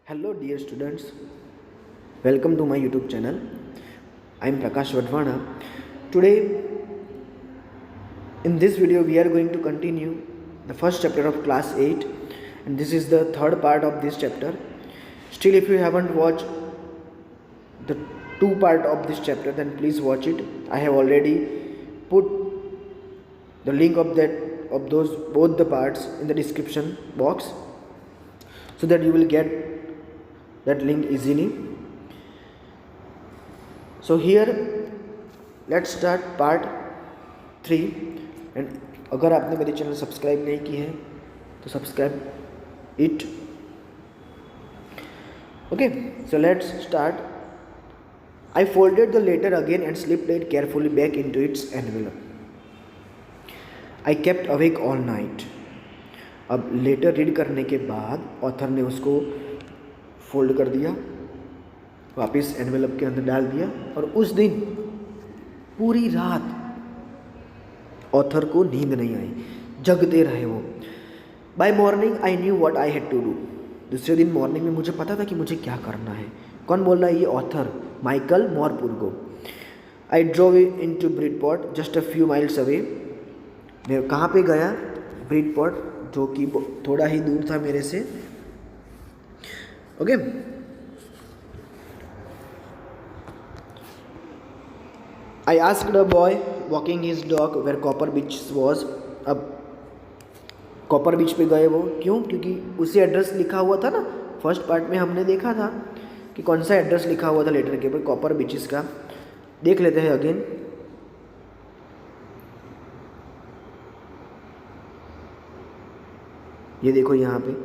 Hello dear students, welcome to my YouTube channel. I am Prakash Vadvana. Today in this video we are going to continue the first chapter of class 8 and this is the third part of this chapter. Still if you haven't watched the two part of this chapter then please watch it. I have already put the link of those both the parts in the description box so that you will get that link easily. So here let's start part 3 and अगर आपने मेरे channel subscribe नहीं की है तो subscribe it. Okay, so let's start. I folded the letter again and slipped it carefully back into its envelope. I kept awake all night. अब letter read करने के बाद ऑथर ने उसको फोल्ड कर दिया, वापस एनवेलप के अंदर डाल दिया और उस दिन पूरी रात ऑथर को नींद नहीं आई, जगते रहे वो. By morning I knew what I had to do. दूसरे दिन मॉर्निंग में मुझे पता था कि मुझे क्या करना है. कौन बोल रहा है? ये author Michael Morpurgo. I drove into Bridport just a few miles away. मैं कहाँ पे गया? ब्रिडपॉट, जो कि थोड़ा ही दूर था मेरे से. Okay, I asked a boy walking his dog where Copper Beech was. अब कॉपर बीच पे गए वो क्यों? क्योंकि उसी एड्रेस लिखा हुआ था ना. फर्स्ट पार्ट में हमने देखा था कि कौन सा एड्रेस लिखा हुआ था लेटर के ऊपर, कॉपर बीचेस का. देख लेते हैं अगेन. ये देखो यहाँ पे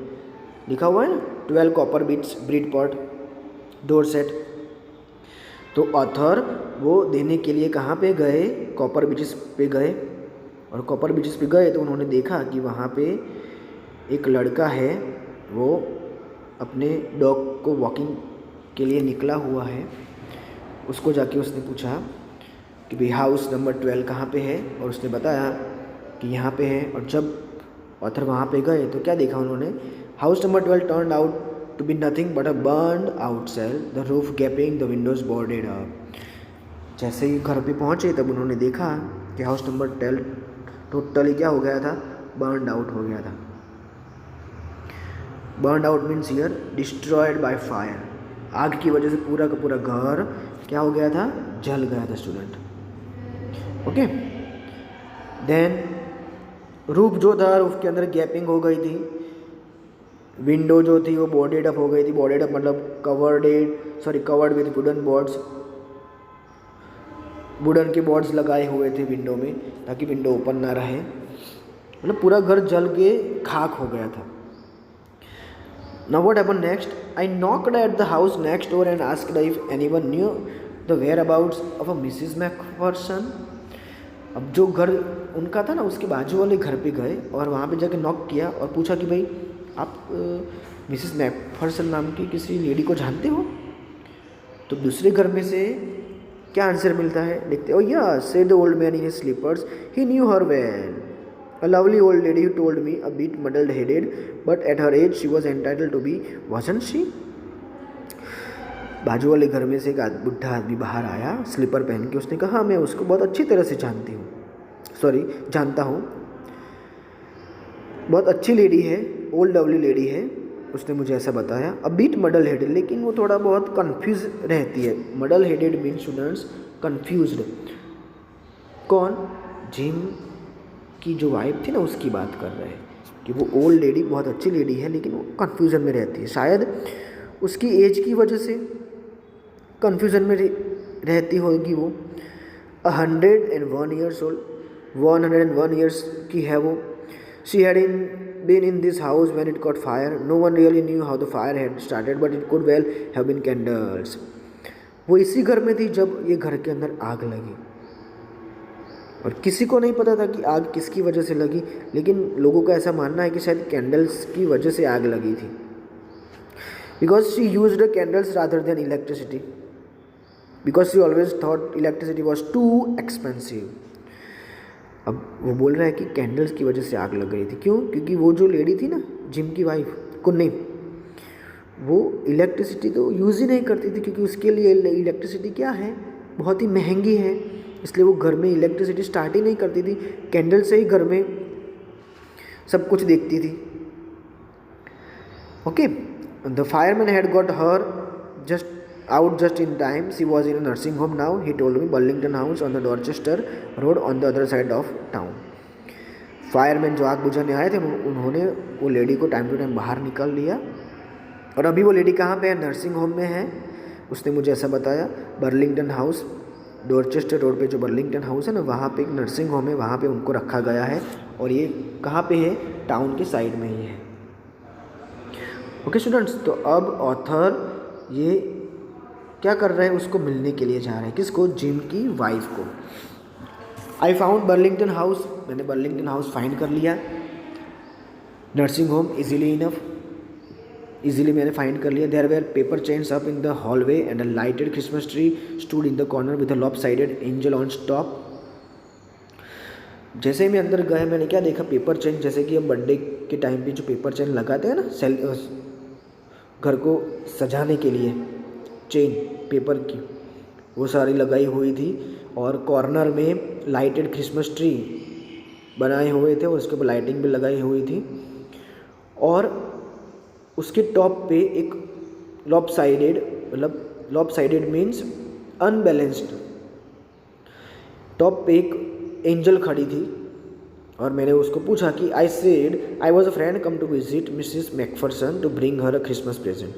लिखा हुआ है ना, 12 कॉपर बीच ब्रिडपॉट डोरसेट. तो ऑथर वो देने के लिए कहाँ पे गए? कॉपर बीचेस पे गए. और कॉपर बीचेस पे गए तो उन्होंने देखा कि वहाँ पे एक लड़का है, वो अपने डॉग को वॉकिंग के लिए निकला हुआ है. उसको जाके उसने पूछा कि भाई हाउस नंबर 12 कहाँ पे है, और उसने बताया कि यहाँ पे है. और जब ऑथर वहाँ पे गए तो क्या देखा उन्होंने? House number 12 turned out to be nothing but a burned out shell, the roof gaping, the windows boarded up. जैसे ही घर पे पहुँचे तब उन्होंने देखा कि हाउस नंबर 12 टोटली क्या हो गया था? बर्न्ड आउट हो गया था. Burned out means here destroyed by fire. आग की वजह से पूरा का पूरा घर क्या हो गया था? जल गया था स्टूडेंट. ओके, देन रूफ जो था रूफ के अंदर गैपिंग हो गई थी. विंडो जो थी वो बोर्डेड अप हो गई थी. बोर्डेड अप मतलब covered with wooden boards. Wooden के बोर्ड्स लगाए हुए थे विंडो में ताकि विंडो ओपन ना रहे. मतलब पूरा घर जल के खाक हो गया था. Now what happened next? I knocked at the house next door and asked if anyone knew the whereabouts of a Mrs. McPherson. अब जो घर उनका था ना उसके बाजू वाले घर पे गए और वहाँ पे जाके नॉक किया और पूछा कि भाई आप मिसेस मैकफर्सन नाम की किसी लेडी को जानते हो? तो दूसरे घर में से क्या आंसर मिलता है? देखते. Oh yes, said the old man in his slippers, he knew her well. A lovely old lady who told me, a bit muddle-headed, but at her age she was entitled to be, wasn't she? बाजू वाले घर में से एक बुढ़ा आदमी बाहर आया स्लीपर पहन के. उसने कहा मैं उसको बहुत अच्छी तरह से जानता हूँ. बहुत अच्छी लेडी है, ओल्ड लवली लेडी है. उसने मुझे ऐसा बताया. अ बिट मडल हेडेड, लेकिन वो थोड़ा बहुत कन्फ्यूज रहती है. मडल हेडेड मीन स्टूडेंट्स कन्फ्यूज्ड. कौन? जिम की जो वाइफ थी ना उसकी बात कर रहे हैं कि वो ओल्ड लेडी बहुत अच्छी लेडी है लेकिन वो कन्फ्यूज़न में रहती है. शायद उसकी एज की वजह से कन्फ्यूज़न में रहती होगी वो. 101 ईयर्स ओल्ड, 101 ईयर्स की है वो. She had been in this house when it caught fire. No one really knew how the fire had started but it could well have been candles. वो इसी घर में थी जब ये घर के अंदर आग लगी और किसी को नहीं पता था कि आग किसकी वजह से लगी, लेकिन लोगों का ऐसा मानना है कि शायद कैंडल्स की वजह से आग लगी थी. Because she used candles rather than electricity, because she always thought electricity was too expensive. अब वो बोल रहा है कि कैंडल्स की वजह से आग लग गई थी. क्यों? क्योंकि वो जो लेडी थी ना जिम की वाइफ कुन्नी, वो इलेक्ट्रिसिटी तो यूज़ ही नहीं करती थी, क्योंकि उसके लिए इलेक्ट्रिसिटी क्या है, बहुत ही महंगी है, इसलिए वो घर में इलेक्ट्रिसिटी स्टार्ट ही नहीं करती थी, कैंडल से ही घर में सब कुछ देखती थी। Okay, the fireman had got her just in time. She was in a nursing home now, he told me. Burlington House on the Dorchester Road on the other side of town. Fireman जो आग बुझाने आए थे उन्होंने वो lady को time to time बाहर निकाल लिया, और अभी वो लेडी कहाँ पे है, नर्सिंग होम में है। उसने मुझे ऐसा बताया, बर्लिंगटन हाउस, डॉर्चेस्टर रोड पे जो बर्लिंगटन हाउस है ना, वहाँ पे एक नर्सिंग होम है, वहाँ पे उनको रखा गया है, और ये कहाँ पे है, टाउन के साइड में ही है। ओके स्टूडेंट्स, तो अब ऑथर ये क्या कर रहा है, उसको मिलने के लिए जा रहा है, किसको, जिम की वाइफ को। आई फाउंड बर्लिंगटन हाउस, मैंने बर्लिंगटन हाउस फाइंड कर लिया, नर्सिंग होम इजीली मैंने फाइंड कर लिया। There were paper chains up in the hallway and a lighted Christmas tree stood in the corner with a lopsided angel on top. जैसे ही मैं अंदर गया, मैंने क्या देखा, पेपर चेन, जैसे कि हम बर्थडे के टाइम पे जो पेपर चेन लगाते हैं ना, घर को सजाने के लिए चेन पेपर की, वो सारी लगाई हुई थी, और कॉर्नर में लाइटेड क्रिसमस ट्री बनाए हुए थे, और उसके ऊपर लाइटिंग भी लगाई हुई थी, और उसके टॉप पे एक लॉपसाइडेड, मतलब लॉपसाइडेड मीन्स अनबैलेंस्ड, टॉप पे एक एंजल खड़ी थी। और मैंने उसको पूछा कि I said I was a friend come to visit Mrs McPherson to bring her a Christmas present.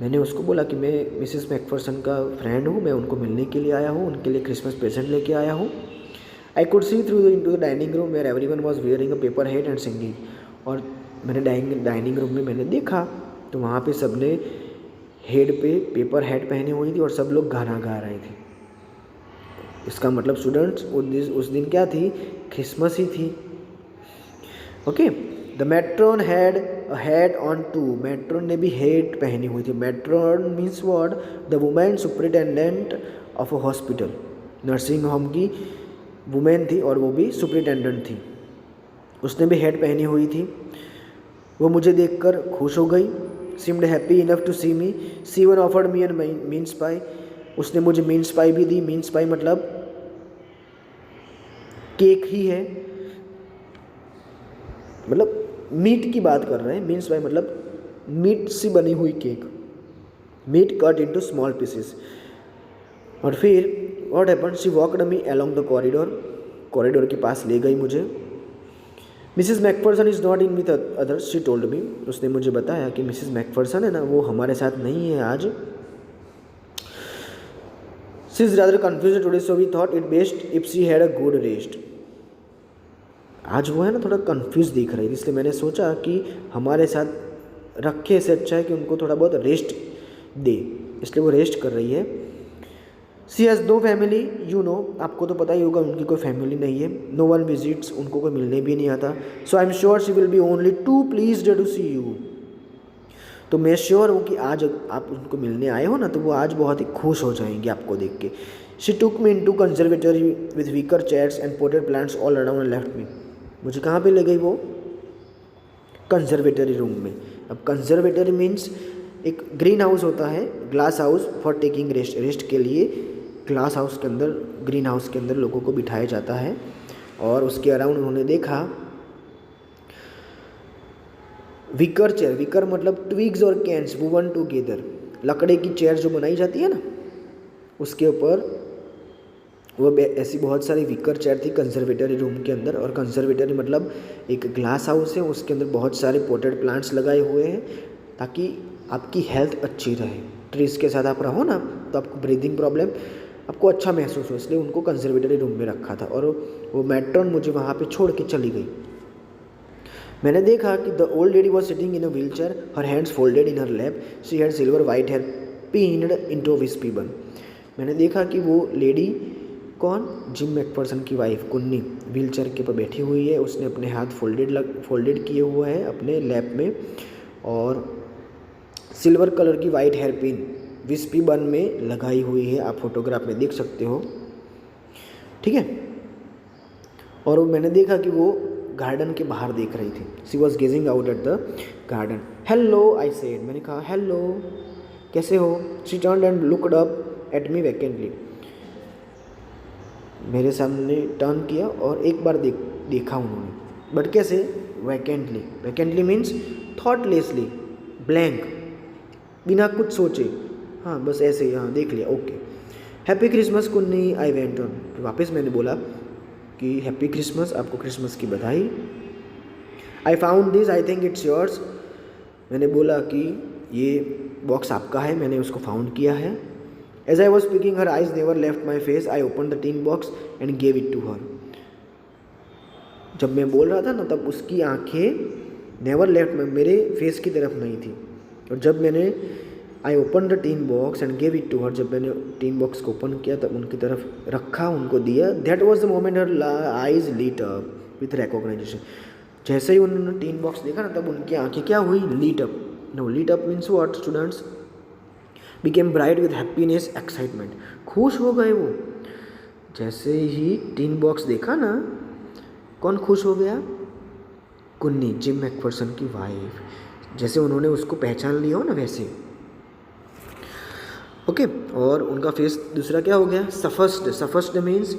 मैंने उसको बोला कि मैं मिसिस मैकफरसन का फ्रेंड हूँ, मैं उनको मिलने के लिए आया हूँ, उनके लिए क्रिसमस प्रेजेंट लेके आया हूँ। I could see through into the dining room where everyone was wearing a paper head and singing. और मैंने डाइनिंग रूम में मैंने देखा तो वहाँ पे सबने हेड पे पेपर हेड पहनी हुई थी और सब लोग गाना गा रहे थे। इसका मतलब स्टूडेंट्स उस दिन क्या थी, क्रिसमस ही थी। Okay, the matron had a hat on too, matron ने भी हेड पहनी हुई थी। Matron means what, the woman superintendent of a hospital, nursing home की वुमेन थी और वो भी सुपरिटेंडेंट थी, उसने भी हेड पहनी हुई थी। वो मुझे देखकर खुश हो गई, seemed happy enough to see me, see one offered me an mince pie, उसने मुझे मीन्स पाई भी दी। मीन्स पाई मतलब केक ही है, मतलब मीट की बात कर रहे हैं। मीन्स पाई मतलब मीट से बनी हुई cake, meat cut into small pieces. और फिर what happened, she walked me along the corridor के पास ले गई मुझे। Mrs McPherson is not in with others, she told me, उसने मुझे बताया कि मिसिस मैकफरसन है ना, वो हमारे साथ नहीं है आज। She is rather confused today, so we thought it best if she had a good rest. आज वो है ना थोड़ा कंफ्यूज दिख रही थी, इसलिए मैंने सोचा कि हमारे साथ रखे से अच्छा है कि उनको थोड़ा बहुत रेस्ट दे, इसलिए वो रेस्ट कर रही है। She has no family, you know, आपको तो पता ही होगा उनकी कोई फैमिली नहीं है। नो वन विजिट्स, उनको कोई मिलने भी नहीं आता। So I am sure she will be only too pleased to see you, तो मैं श्योर हूँ कि आज आप उनको मिलने आए हो ना, तो वो आज बहुत ही खुश हो जाएंगे आपको देख के। She took me into conservatory with weaker chairs and potted plants all around and left me. मुझे कहाँ पे ले गई वो, कंजर्वेटरी रूम में। अब कंजर्वेटरी मीन्स एक ग्रीन हाउस होता है, glass house for taking rest के लिए ग्लास हाउस के अंदर, ग्रीन हाउस के अंदर लोगों को बिठाया जाता है। और उसके अराउंड उन्होंने देखा विकर चेयर, विकर मतलब ट्विग्स और कैन्स वुवन टुगेदर, लकड़े की चेयर जो बनाई जाती है ना, उसके ऊपर वो ऐसी बहुत सारी विकर चेयर थी कंजर्वेटरी रूम के अंदर। और कंजर्वेटरी मतलब एक ग्लास हाउस है, उसके अंदर बहुत सारे पोटेड प्लांट्स लगाए हुए हैं ताकि आपकी हेल्थ अच्छी रहे। ट्रीज के साथ आप रहो ना तो आपको ब्रीदिंग प्रॉब्लम, आपको अच्छा महसूस हो, इसलिए उनको कंजर्वेटरी रूम में रखा था। और वो मैट्रॉन मुझे वहाँ पे छोड़ के चली गई। मैंने देखा कि the old lady was sitting in a wheelchair, her hands folded in her lap, she had silver white hair pinned into wispy bun. मैंने देखा कि वो लेडी कौन, जिम मैकफरसन की वाइफ कुन्नी, व्हील चेयर के ऊपर बैठी हुई है, उसने अपने हाथ फोल्डेड किए हुए हैं अपने लैप में, और सिल्वर कलर की वाइट हेयर पिन विस्पी बन में लगाई हुई है, आप फोटोग्राफ में देख सकते हो, ठीक है। और मैंने देखा कि वो गार्डन के बाहर देख रही थी. She was gazing out at the garden. Hello I said, मैंने कहा हेलो, कैसे हो. She turned and looked up at me vacantly. मेरे सामने टर्न किया और एक बार देखा उन्होंने. बट कैसे? वैकेंटली. वैकेंटली मीन्स थॉटलेसली, ब्लैंक, बिना कुछ सोचे. हाँ, बस ऐसे ही, हाँ देख लिया, ओके. हैप्पी क्रिसमस कुन्नी, आई वेंट ऑन. वापस मैंने बोला कि हैप्पी क्रिसमस, आपको क्रिसमस की बधाई. I found this, I think it's yours. मैंने बोला कि ये बॉक्स आपका है, मैंने उसको फाउंड किया है. As I was speaking, her eyes never left my face. I opened the tin box and gave it to her. जब मैं बोल रहा था ना, तब उसकी आंखें never left मेरे फेस की तरफ नहीं थी. और जब मैंने I opened the tin box and gave it to her, जब मैंने टीन बॉक्स को ओपन किया तब उनकी तरफ रखा, उनको दिया. That was the moment her eyes lit up with recognition. जैसे ही उन्होंने टीन बॉक्स देखा ना, तब उनकी आंखें क्या हुई? lit up. No, lit up means what, students? Became bright with happiness, excitement. खुश हो गए वो. जैसे ही टीन बॉक्स देखा ना, कौन खुश हो गया? कुन्नी, जिम मैकफर्सन की वाइफ. जैसे उन्होंने उसको पहचान लिया हो ना, वैसे. ओके. और उनका फेस दूसरा क्या हो गया? Suffused. Suffused means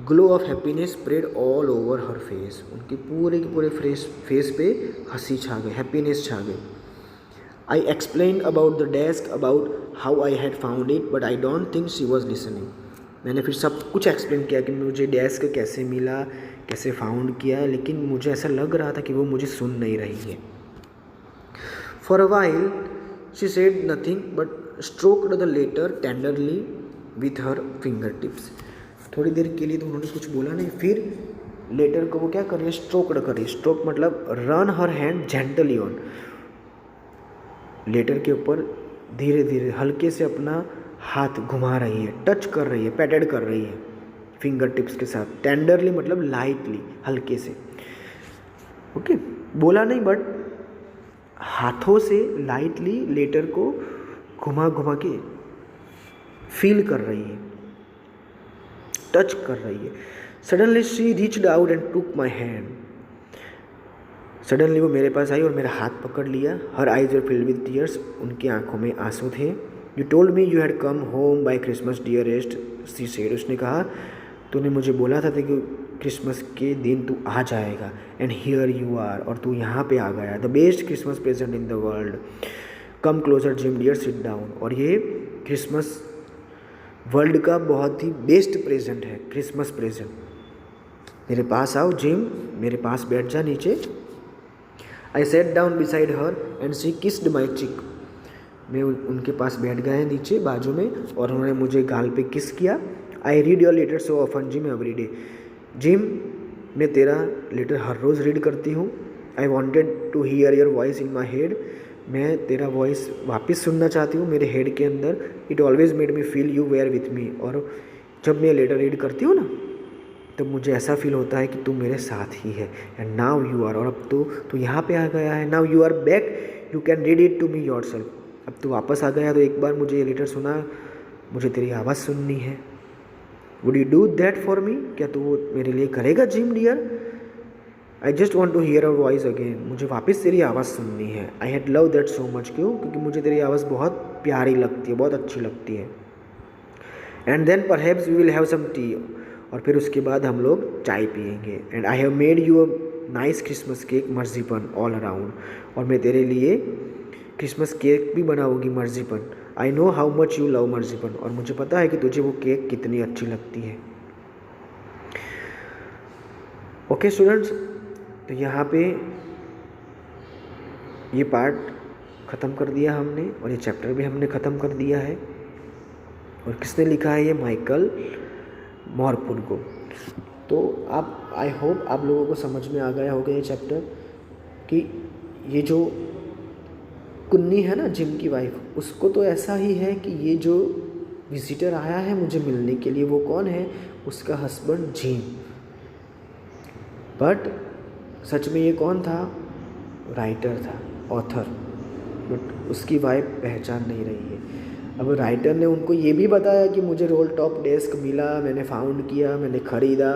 glow of happiness spread all over her face. उनके पूरे के पूरे फेस पे हंसी छा गई, हैप्पीनेस छा गई. I explained about the desk, about how I had found it, but I don't think she was listening. मैंने फिर सब कुछ एक्सप्लेन किया कि मुझे डेस्क कैसे मिला, कैसे फाउंड किया, लेकिन मुझे ऐसा लग रहा था कि वो मुझे सुन नहीं रही है. For a while, she said nothing but stroked the letter tenderly with her fingertips. थोड़ी देर के लिए तो उन्होंने कुछ बोला नहीं. फिर लेटर को वो क्या कर रही है? स्ट्रोक्ड कर रही है. स्ट्रोक मतलब ran her hand gently on. Letter के ऊपर धीरे धीरे हल्के से अपना हाथ घुमा रही है, टच कर रही है, पैटेड कर रही है फिंगर टिप्स के साथ. टेंडरली मतलब लाइटली, हल्के से. ओके. बोला नहीं, बट हाथों से लाइटली लेटर को घुमा घुमा के फील कर रही है, टच कर रही है. Suddenly she reached out and took my hand. Suddenly वो मेरे पास आई और मेरा हाथ पकड़ लिया. Her eyes were filled with tears. उनकी आंखों में आंसू थे. You told me you had come home by Christmas dearest, she said. उसने कहा, तूने मुझे बोला था कि क्रिसमस के दिन तू आ जाएगा. एंड हियर यू आर, और तू यहाँ पे आ गया. The best Christmas present in the world. Come closer Jim dear, sit down. और ये क्रिसमस वर्ल्ड का बहुत ही बेस्ट प्रेजेंट है, क्रिसमस प्रेजेंट. मेरे पास आओ जिम, मेरे पास बैठ जा नीचे. I sat down beside her and she kissed my cheek. मैं उनके पास बैठ गया नीचे बाजू में और उन्होंने मुझे गाल पे किस किया. I read your letter so often, Jim, every day. Gym, मैं तेरा लेटर हर रोज़ रीड करती हूँ. I wanted to hear your voice in my head. मैं तेरा वॉइस वापस सुनना चाहती हूँ मेरे हेड के अंदर. It always made me feel you were with me. और जब मैं लेटर रीड करती हूँ ना, तब मुझे ऐसा फील होता है कि तू मेरे साथ ही है. एंड नाउ यू आर, और अब तू यहाँ पे आ गया है. Now you are back, you can read it to me yourself. अब तू वापस आ गया तो एक बार मुझे ये लेटर सुना, मुझे तेरी आवाज़ सुननी है. Would you do that for me? क्या तू वो मेरे लिए करेगा Jim dear? I just want to hear our voice again. मुझे वापस तेरी आवाज़ सुननी है. I had love that so much. क्यों? क्योंकि मुझे तेरी आवाज़ बहुत प्यारी लगती है, बहुत अच्छी लगती है. And then perhaps we will have some tea. और फिर उसके बाद हम लोग चाय पियेंगे. And I have made you a nice Christmas cake marzipan all around. और मैं तेरे लिए क्रिसमस केक भी बनाऊंगी marzipan. I know how much you love marzipan. और मुझे पता है कि तुझे वो केक कितनी अच्छी लगती है. ओके स्टूडेंट्स, तो यहाँ पे ये पार्ट ख़त्म कर दिया हमने और ये चैप्टर भी हमने ख़त्म कर दिया है. और किसने लिखा है? ये माइकल मॉर्पुन को. तो आप, आई होप आप लोगों को समझ में आ गया होगा ये चैप्टर कि ये जो कुन्नी है ना, जिम की वाइफ, उसको तो ऐसा ही है कि ये जो विजिटर आया है मुझे मिलने के लिए, वो कौन है? उसका हस्बैंड जिम. बट सच में ये कौन था? राइटर था, ऑथर. बट उसकी वाइफ पहचान नहीं रही है. अब राइटर ने उनको ये भी बताया कि मुझे रोल टॉप डेस्क मिला, मैंने फाउंड किया, मैंने ख़रीदा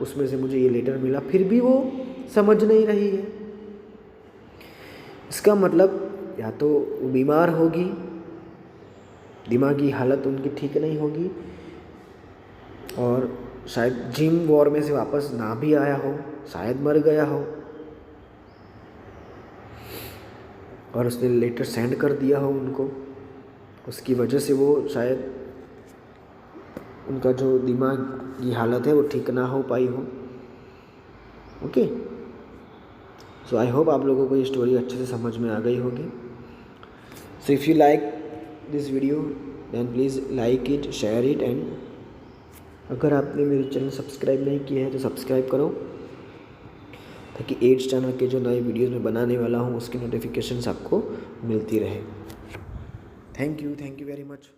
उसमें से मुझे ये लेटर मिला, फिर भी वो समझ नहीं रही है। इसका मतलब या तो वो बीमार होगी, दिमागी हालत उनकी ठीक नहीं होगी, और शायद जिम वॉर में से वापस ना भी आया हो, शायद मर गया हो, और उसने लेटर सेंड कर दिया हो उनको, उसकी वजह से वो शायद उनका जो दिमाग की हालत है वो ठीक ना हो पाई हो। ओके, सो आई होप आप लोगों को ये स्टोरी अच्छे से समझ में आ गई होगी। So if you like this video then please like it, share it, and अगर आपने मेरे चैनल सब्सक्राइब नहीं किया है तो सब्सक्राइब करो, ताकि एड्स चैनल के जो नए वीडियोज़ मैं बनाने वाला हूँ उसकी नोटिफिकेशंस आपको मिलती रहे। Thank you very much.